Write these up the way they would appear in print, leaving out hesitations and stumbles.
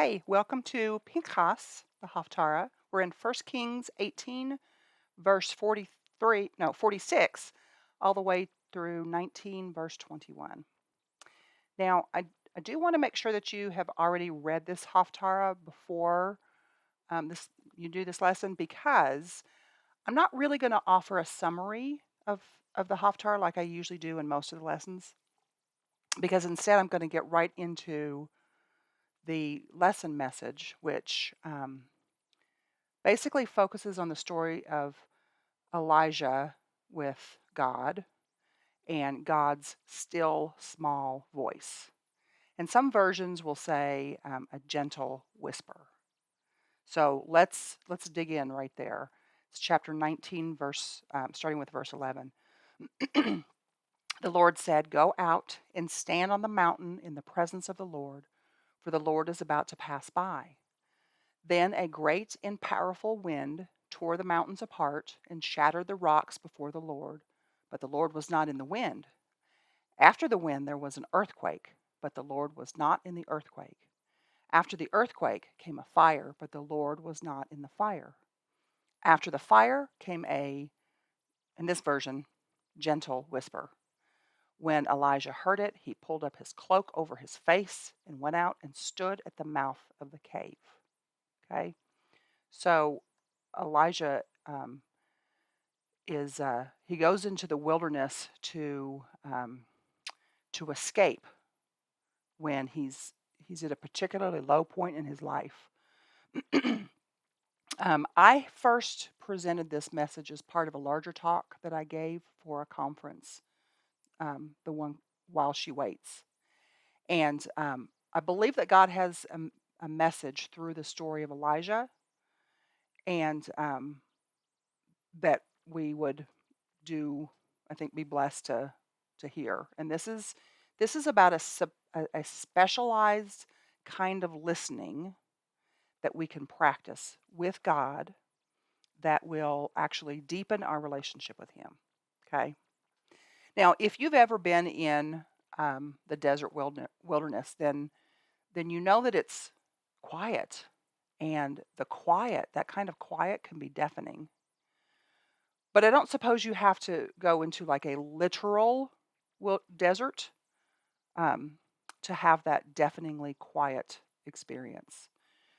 Hi, welcome to Pinchas, the Haftarah. We're in 1 Kings 18, verse 43, no, 46, all the way through 19, verse 21. Now, I do want to make sure that you have already read this Haftarah before this you do this lesson, because I'm not really going to offer a summary of the Haftarah like I usually do in most of the lessons, because instead I'm going to get right into the lesson message, which basically focuses on the story of Elijah with God and God's still small voice. And some versions will say a gentle whisper. So let's dig in right there. It's chapter 19, starting with verse 11. The Lord said, "Go out and stand on the mountain in the presence of the Lord, for the Lord is about to pass by." Then a great and powerful wind tore the mountains apart and shattered the rocks before the Lord, but the Lord was not in the wind. After the wind there was an earthquake, but the Lord was not in the earthquake. After the earthquake came a fire, but the Lord was not in the fire. After the fire came in this version, gentle whisper. When Elijah heard it, he pulled up his cloak over his face and went out and stood at the mouth of the cave. Okay? So Elijah he goes into the wilderness to escape when he's at a particularly low point in his life. I first presented this message as part of a larger talk that I gave for a conference, the one While She Waits, and I believe that God has a message through the story of Elijah, and that we would I think, be blessed to hear. And this is about a specialized kind of listening that we can practice with God that will actually deepen our relationship with Him. Okay. Now, if you've ever been in the desert wilderness, then you know that it's quiet, and that kind of quiet, can be deafening. But I don't suppose you have to go into like a literal desert um, to have that deafeningly quiet experience,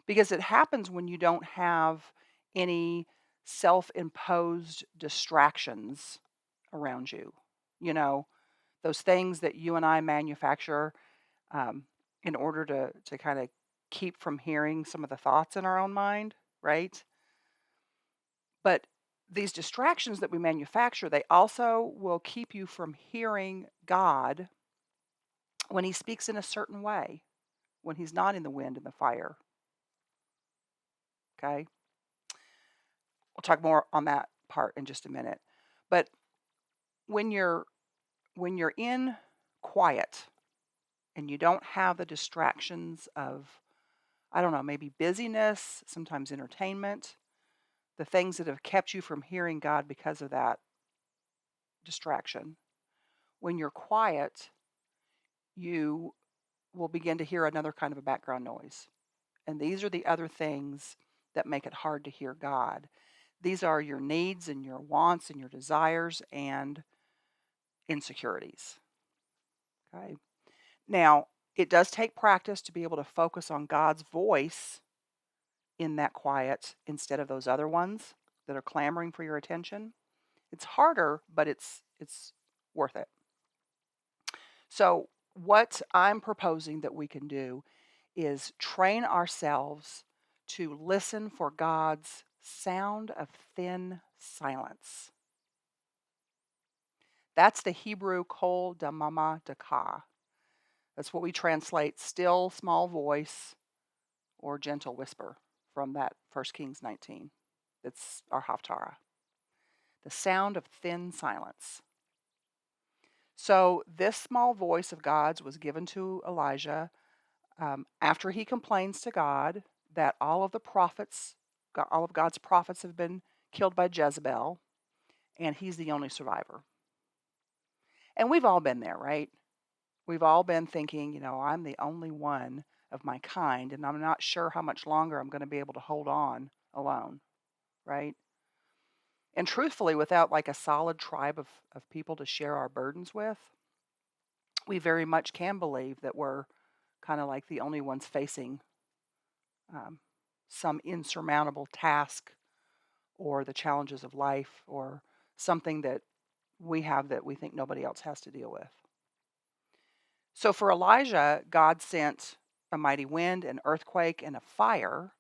because it happens when you don't have any self-imposed distractions around you. You know, those things that you and I manufacture um, in order to kind of keep from hearing some of the thoughts in our own mind, right? But these distractions that we manufacture, they also will keep you from hearing God when He speaks in a certain way, when He's not in the wind and the fire. Okay? We'll talk more on that part in just a minute. But when you're in quiet and you don't have the distractions of, I don't know, maybe busyness, sometimes entertainment, the things that have kept you from hearing God because of that distraction. When you're quiet, you will begin to hear another kind of a background noise. And these are the other things that make it hard to hear God. These are your needs and your wants and your desires and insecurities. Okay. Now, it does take practice to be able to focus on God's voice in that quiet instead of those other ones that are clamoring for your attention. It's harder, but it's worth it. So, what I'm proposing that we can do is train ourselves to listen for God's sound of thin silence. That's the Hebrew kol damama daka. That's what we translate still small voice or gentle whisper from that 1 Kings 19. That's our Haftarah. The sound of thin silence. So this small voice of God's was given to Elijah after he complains to God that all of God's prophets have been killed by Jezebel, and he's the only survivor. And we've all been there, right? We've all been thinking, I'm the only one of my kind, and I'm not sure how much longer I'm going to be able to hold on alone, right? And truthfully, without like a solid tribe of people to share our burdens with, we very much can believe that we're kind of like the only ones facing um, some insurmountable task or the challenges of life or something that we have that we think nobody else has to deal with. So for Elijah, God sent a mighty wind, an earthquake, and a fire.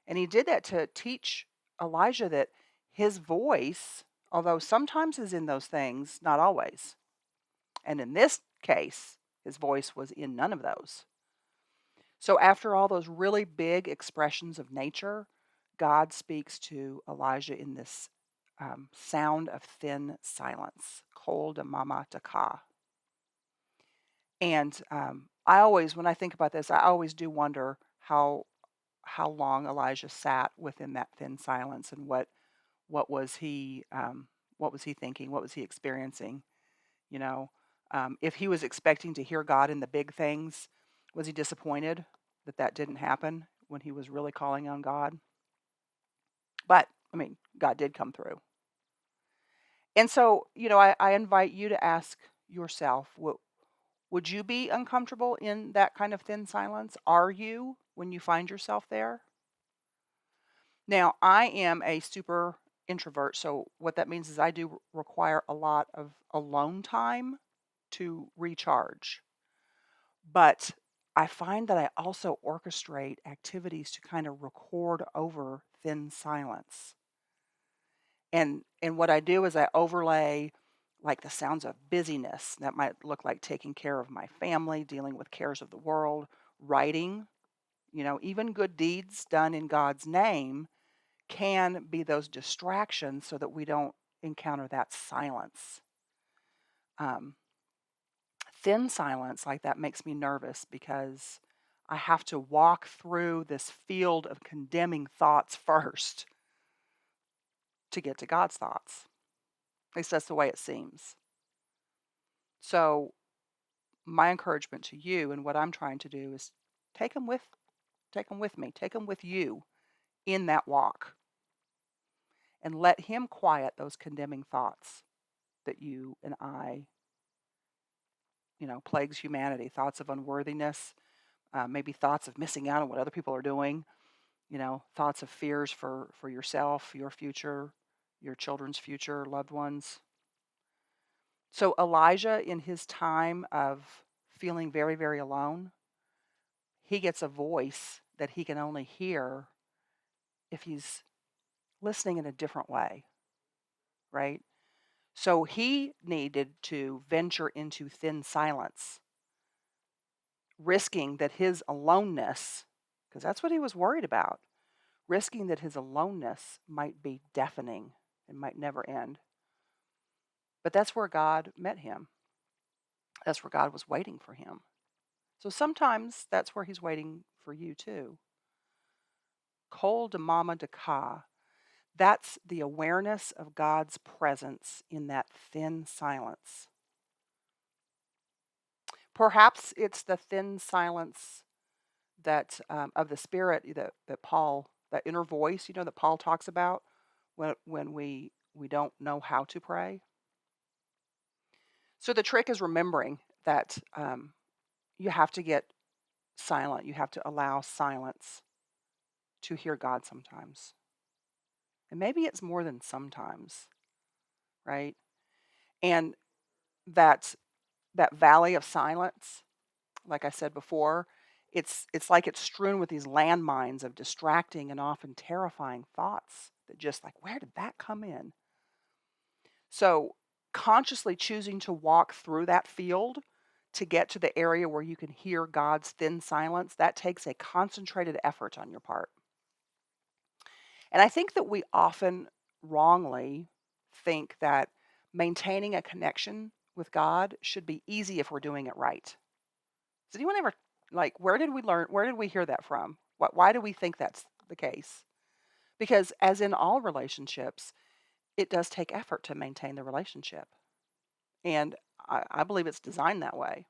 And he did that to teach Elijah that his voice, although sometimes is in those things, not always. And in this case, his voice was in none of those. So after all those really big expressions of nature, God speaks to Elijah in this sound of thin silence, kol damama taka. And I always, when I think about this, I always do wonder how long Elijah sat within that thin silence, and what was he thinking, what was he experiencing? You know, if he was expecting to hear God in the big things, was he disappointed that that didn't happen when he was really calling on God? But I mean, God did come through. And so, I invite you to ask yourself, would you be uncomfortable in that kind of thin silence? Are you when you find yourself there? Now, I am a super introvert, so what that means is I do require a lot of alone time to recharge. But I find that I also orchestrate activities to kind of record over thin silence. And what I do is I overlay like the sounds of busyness. That might look like taking care of my family, dealing with cares of the world, writing, even good deeds done in God's name can be those distractions so that we don't encounter that silence. Um, Thin silence like that makes me nervous because I have to walk through this field of condemning thoughts first to get to God's thoughts. At least that's the way it seems. So my encouragement to you and what I'm trying to do is take them with me, take them with you in that walk, and let him quiet those condemning thoughts that you and I, plagues humanity, thoughts of unworthiness, maybe thoughts of missing out on what other people are doing, thoughts of fears for yourself, your future, your children's future, loved ones. So Elijah, in his time of feeling very, very alone, he gets a voice that he can only hear if he's listening in a different way, right? So he needed to venture into thin silence, risking that his aloneness, because that's what he was worried about, risking that his aloneness might be deafening and might never end. But that's where God met him. That's where God was waiting for him. So sometimes that's where he's waiting for you too. Kol de mama de ka. That's the awareness of God's presence in that thin silence. Perhaps it's the thin silence that of the spirit that Paul, that inner voice, that Paul talks about when we don't know how to pray. So the trick is remembering that you have to get silent. You have to allow silence to hear God sometimes. And maybe it's more than sometimes, right? And that that valley of silence, like I said before, it's like it's strewn with these landmines of distracting and often terrifying thoughts that just like, where did that come in? So consciously choosing to walk through that field to get to the area where you can hear God's thin silence, that takes a concentrated effort on your part. And I think that we often wrongly think that maintaining a connection with God should be easy if we're doing it right. Does anyone ever, like, where did we hear that from? Why do we think that's the case? Because as in all relationships, it does take effort to maintain the relationship. And I believe it's designed that way.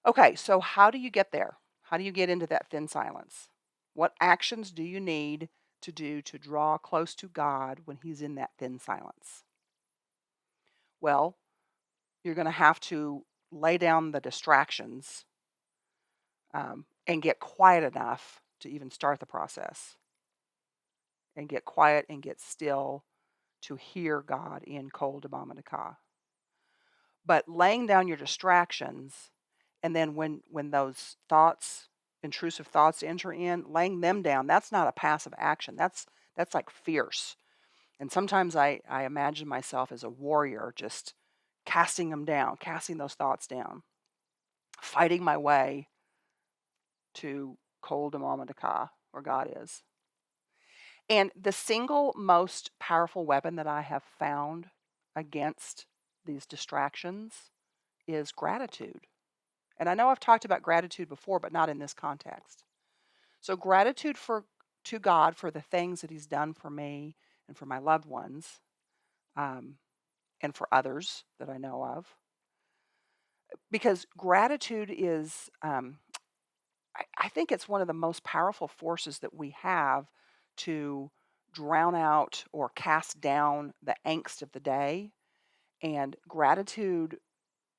Okay, so how do you get there? How do you get into that thin silence? What actions do you need to do to draw close to God when He's in that thin silence? Well, you're going to have to lay down the distractions and get quiet enough to even start the process, and get quiet and get still to hear God in Kol Damam Daka. But laying down your distractions, and then when those thoughts, intrusive thoughts enter in, laying them down, that's not a passive action. That's like fierce. And sometimes I imagine myself as a warrior, just casting them down, casting those thoughts down, fighting my way to Kol Damam Daka, where God is. And the single most powerful weapon that I have found against these distractions is gratitude. And I know I've talked about gratitude before, but not in this context. So gratitude to God for the things that He's done for me and for my loved ones, and for others that I know of. Because gratitude is, I think it's one of the most powerful forces that we have to drown out or cast down the angst of the day. And gratitude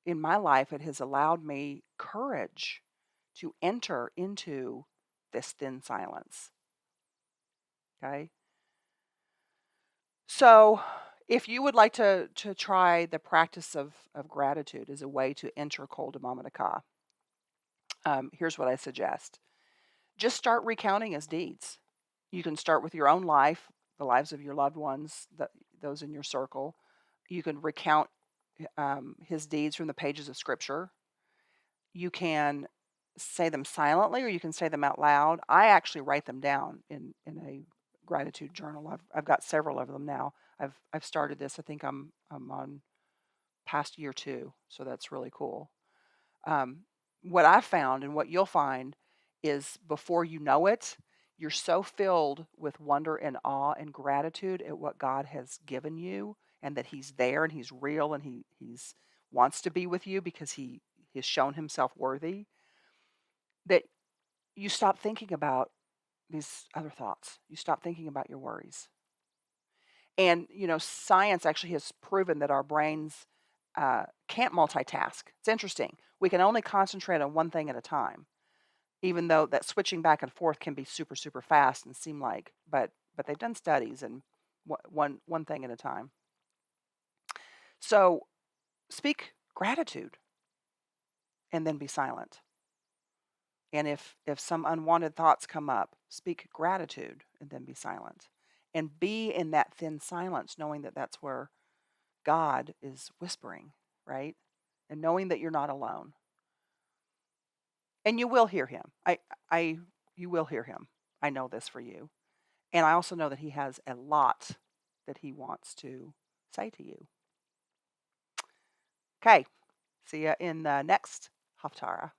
in my life, it has allowed me courage to enter into this thin silence. Okay. So if you would like to try the practice of gratitude as a way to enter Kol Damam Daka, here's what I suggest. Just start recounting His deeds. You can start with your own life, the lives of your loved ones, those in your circle. You can recount His deeds from the pages of Scripture. You can say them silently, or you can say them out loud. I actually write them down in a gratitude journal. I've got several of them now. I've started this. I think I'm on past year 2, so that's really cool. What I found and what you'll find is before you know it, you're so filled with wonder and awe and gratitude at what God has given you, and that He's there and He's real, and He's wants to be with you because He has shown Himself worthy, that you stop thinking about these other thoughts. You stop thinking about your worries. And, science actually has proven that our brains can't multitask. It's interesting. We can only concentrate on one thing at a time, even though that switching back and forth can be super, super fast and seem like, but they've done studies, and one thing at a time. So speak gratitude and then be silent. And if some unwanted thoughts come up, speak gratitude and then be silent. And be in that thin silence, knowing that that's where God is whispering, right? And knowing that you're not alone. And you will hear Him. You will hear Him. I know this for you. And I also know that He has a lot that He wants to say to you. Okay. See ya in the next Haftarah.